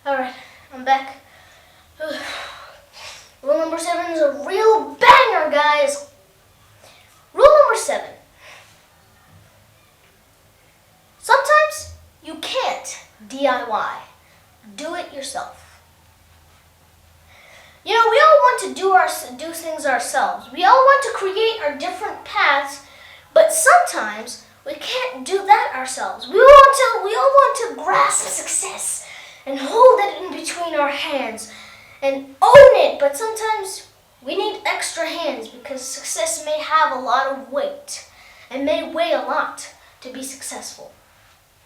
Alright, I'm back. Rule number 7 is a real banger, guys. Rule number 7. Sometimes you can't DIY. Do it yourself. You know, we all want to do things ourselves. We all want to create our different paths, but sometimes we can't do that ourselves. We all want to grasp success and hold it in between our hands and own it, but sometimes we need extra hands because success may have a lot of weight and may weigh a lot to be successful.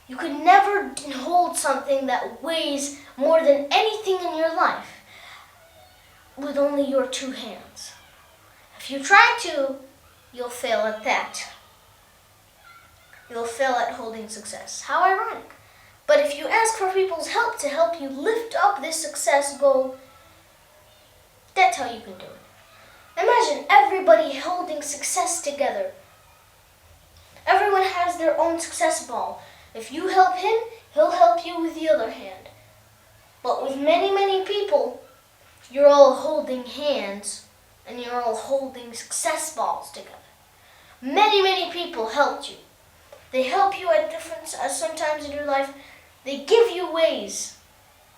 You could never hold something that weighs more than anything in your life with only your 2 hands. If you try to, you'll fail at that. You'll fail at holding success. How ironic. But if you ask for people's help to help you lift up this success goal, that's how you can do it. Imagine everybody holding success together. Everyone has their own success ball. If you help him, he'll help you with the other hand. But with many, many people, you're all holding hands and you're all holding success balls together. Many, many people helped you. They help you at different sometimes in your life. They give you ways.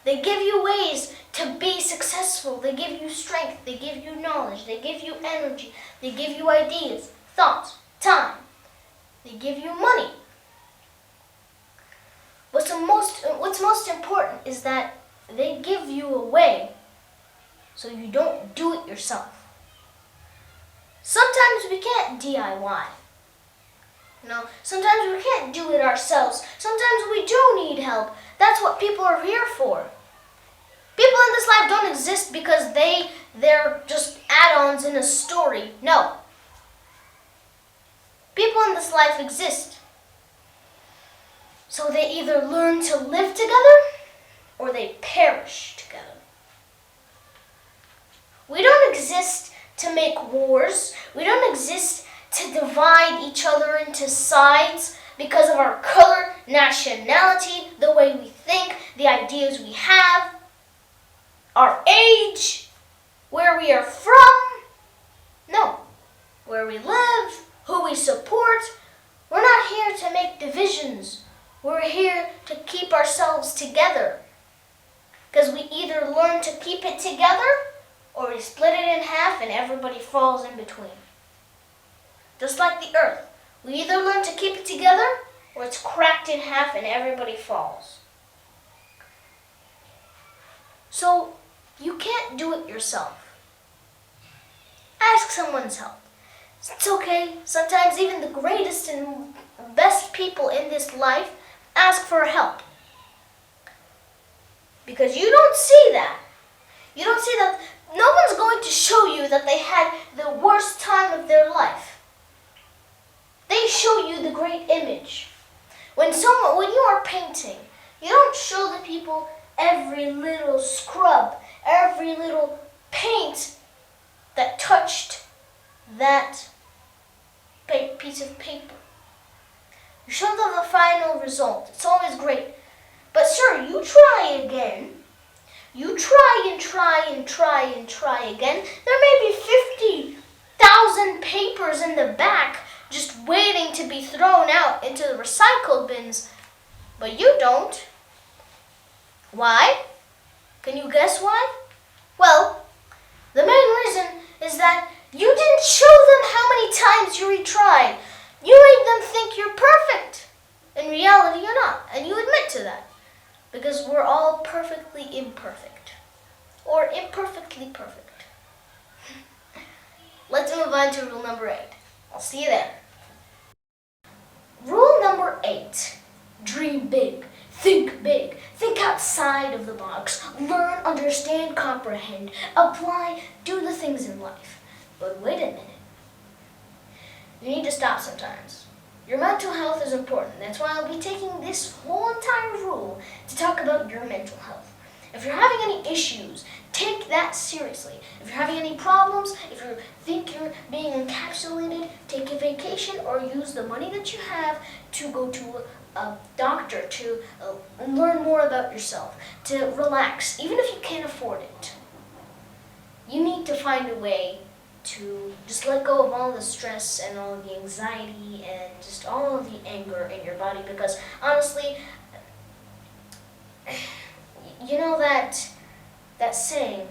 They give you ways to be successful. They give you strength. They give you knowledge. They give you energy. They give you ideas, thoughts, time. They give you money. What's most important is that they give you a way so you don't do it yourself. Sometimes we can't DIY. Sometimes we can't do it ourselves. Sometimes we do need help. That's what people are here for. People in this life don't exist because they're just add-ons in a story. No. People in this life exist so they either learn to live together or they perish together. We don't exist to make wars. We don't exist to divide each other into sides because of our color, nationality, the way we think, the ideas we have, our age, where we are from. No. Where we live, who we support. We're not here to make divisions. We're here to keep ourselves together. Because we either learn to keep it together or we split it in half and everybody falls in between. Just like the earth. We either learn to keep it together or it's cracked in half and everybody falls. So you can't do it yourself. Ask someone's help. It's okay. Sometimes even the greatest and best people in this life ask for help. Because you don't see that. You don't see that. No one's going to show you that they had the worst time of their life. They show you the great image. When you are painting, you don't show the people every little scrub, every little paint that touched that piece of paper. You show them the final result. It's always great. But sir, you try again. You try and try and try and try again. There may be 50,000 papers in the back just waiting to be thrown out into the recycle bins, but you don't. Why? Can you guess why? Well, the main reason is that you didn't show them how many times you retried. You made them think you're perfect. In reality, you're not, and you admit to that. Because we're all perfectly imperfect. Or imperfectly perfect. Let's move on to rule number 8. I'll see you there. Rule number 8. Dream big. Think big. Think outside of the box. Learn, understand, comprehend. Apply, do the things in life. But wait a minute. You need to stop sometimes. Your mental health is important. That's why I'll be taking this whole entire rule to talk about your mental health. If you're having any issues, take that seriously. If you're having any problems, if you think you're being encapsulated, take a vacation or use the money that you have to go to a doctor, to learn more about yourself, to relax, even if you can't afford it. You need to find a way to just let go of all the stress and all the anxiety and just all of the anger in your body, because honestly, you know that saying,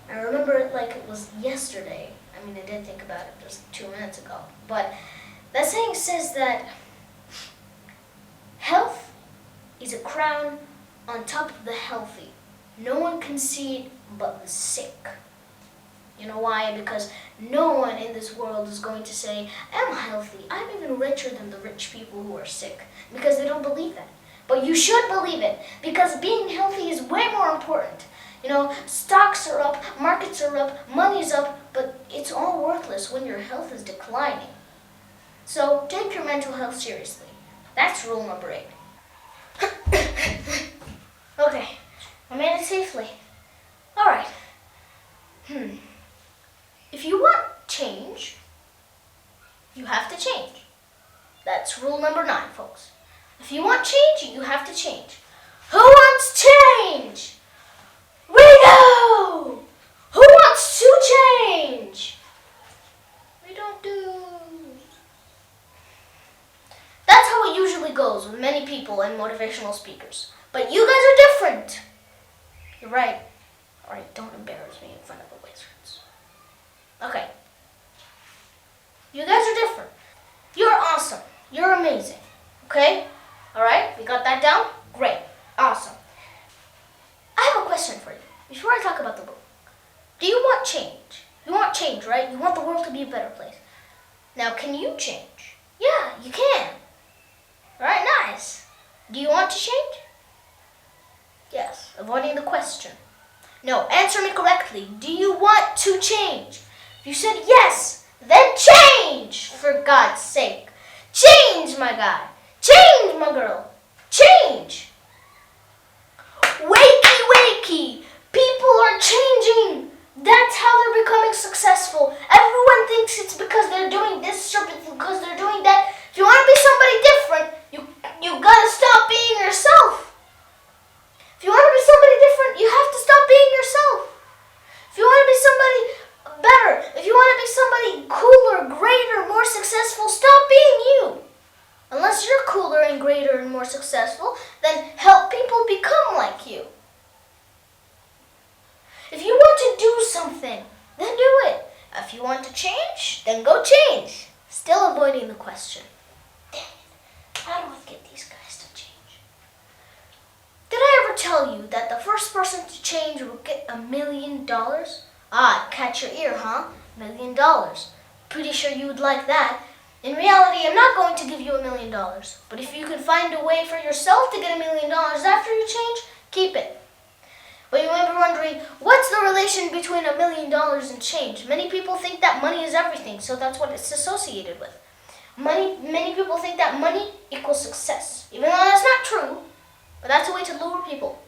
I remember it like it was yesterday. I mean, I did think about it just 2 minutes ago, but that saying says that health is a crown on top of the healthy. No one can see it but the sick. You know why? Because no one in this world is going to say, I'm healthy, I'm even richer than the rich people who are sick, because they don't believe that. But you should believe it, because being healthy is way more important. You know, stocks are up, markets are up, money's up, but it's all worthless when your health is declining. So take your mental health seriously. That's rule number 8. Okay, I made it safely. All right. If you want change, you have to change. That's rule number 9, folks. If you want change, you have to change. Who wants change? We do! Who wants to change? We don't do. That's how it usually goes with many people and motivational speakers. But you guys are different. You're right. All right, don't embarrass me in front of the wizards. Okay. You guys are different. You're awesome. You're amazing. Okay? All right, we got that down? Great. Awesome. I have a question for you before I talk about the book. Do you want change? You want change, right? You want the world to be a better place. Now, can you change? Yeah, you can. All right, nice. Do you want to change? Yes, avoiding the question. No, answer me correctly. Do you want to change? If you said yes, then change, for God's sake. Change, my guy. Change, my girl. Change. Wakey, wakey. People are changing. That's how they're becoming successful. Everyone thinks it's because they're doing this or because they're doing that. If you want to be somebody different, you gotta stop being yourself. If you want to be somebody different, you have to stop being yourself. If you want to be somebody better, if you want to be somebody cooler, greater, more successful, stop being you. Unless you're cooler and greater and more successful, then help people become like you. If you want to do something, then do it. If you want to change, then go change. Still avoiding the question. Dang it, how do I get these guys to change? Did I ever tell you that the first person to change will get $1 million? Ah, catch your ear, huh? $1 million. Pretty sure you would like that. In reality, I'm not going to give you $1 million. But if you can find a way for yourself to get $1 million after you change, keep it. But you might be wondering, what's the relation between $1 million and change? Many people think that money is everything, so that's what it's associated with. Many people think that money equals success, even though that's not true, but that's a way to lure people.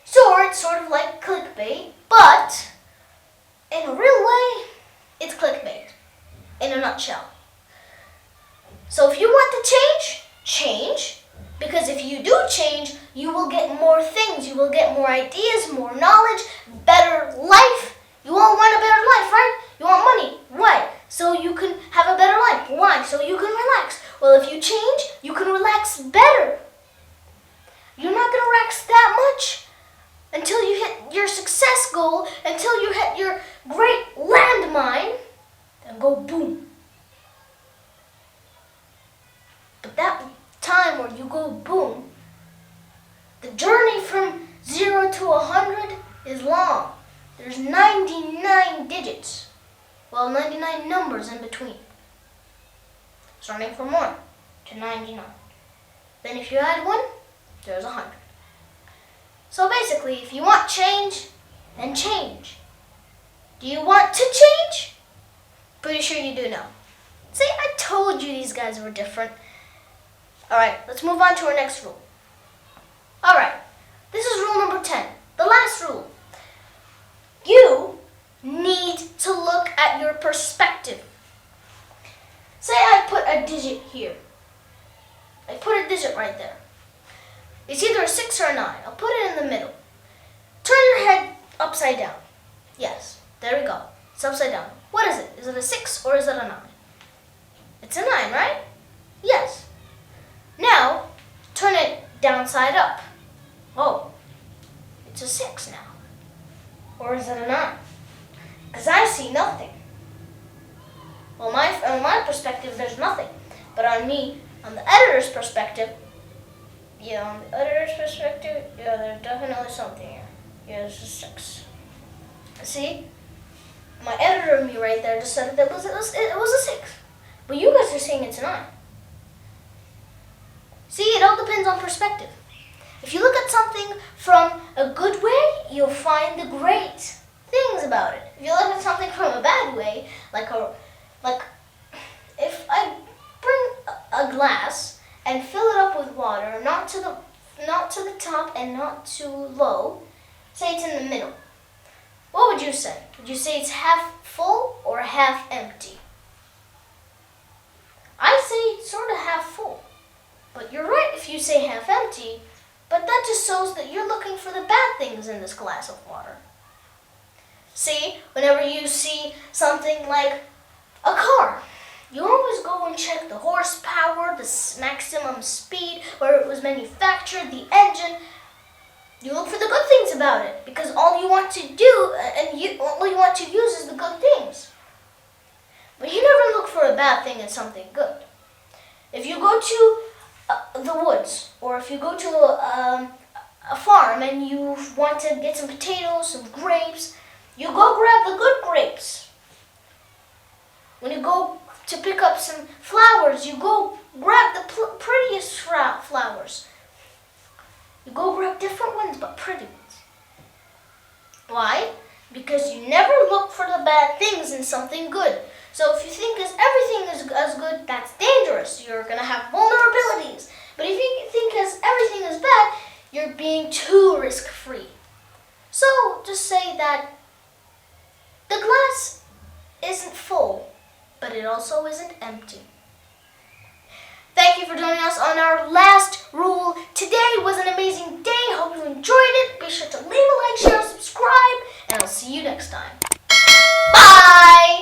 So it's sort of like clickbait, but in a real way, it's clickbait, in a nutshell. So if you want to change, change. Because if you do change, you will get more things. You will get more ideas, more knowledge, better life. You all want a better life, right? You want money. Why? So you can have a better life. Why? So you can relax. Well, if you change, you can relax better. You're not going to relax that much until you hit your success goal, until you hit your great landmine, and go boom. But that time where you go boom, the journey from 0 to 100 is long. There's 99 digits. Well, 99 numbers in between. Starting from 1 to 99. Then if you add 1, there's 100. So basically, if you want change, then change. Do you want to change? Pretty sure you do now. See, I told you these guys were different. Alright, let's move on to our next rule. Alright, this is rule number 10, the last rule. You need to look at your perspective. Say I put a digit here. in the middle. Turn your head upside down. Yes, there we go. It's upside down. What is it? Is it a 6 or is it a 9? It's a 9, right? Yes. Now, turn it downside up. Oh, it's a 6 now. Or is it a 9? Because I see nothing. Well, on my perspective, there's nothing. But on the editor's perspective, on the editor's perspective, there's definitely something here. Yeah, there's a 6. See? My editor and me right there just said it was a 6. But you guys are saying it's a 9. See, it all depends on perspective. If you look at something from a good way, you'll find the great things about it. If you look at something from a bad way, like if I bring a glass and fill it up with water, not to the top and not too low, say it's in the middle. What would you say? Would you say it's half full or half empty? I say it's sort of half full. But you're right if you say half empty, but that just shows that you're looking for the bad things in this glass of water. See, whenever you see something like a car, you always go and check the horsepower, the maximum speed, where it was manufactured, the engine. You look for the good things about it because all you want to do all you want to use is the good things. But you never look for a bad thing in something good. If you go to the woods, or if you go to a farm and you want to get some potatoes, some grapes, you go grab the good grapes. When you go to pick up some flowers, you go grab the prettiest flowers. You go grab different ones, but pretty ones. Why? Because you never look for the bad things in something good. So if you think everything is as good, that's dangerous. You're going to have vulnerabilities. But if you think everything is bad, you're being too risk-free. So just say that the glass isn't full, but it also isn't empty. Thank you for joining us on our last rule. Today was an amazing day. Hope you enjoyed it. Be sure to leave a like, share, subscribe, and I'll see you next time.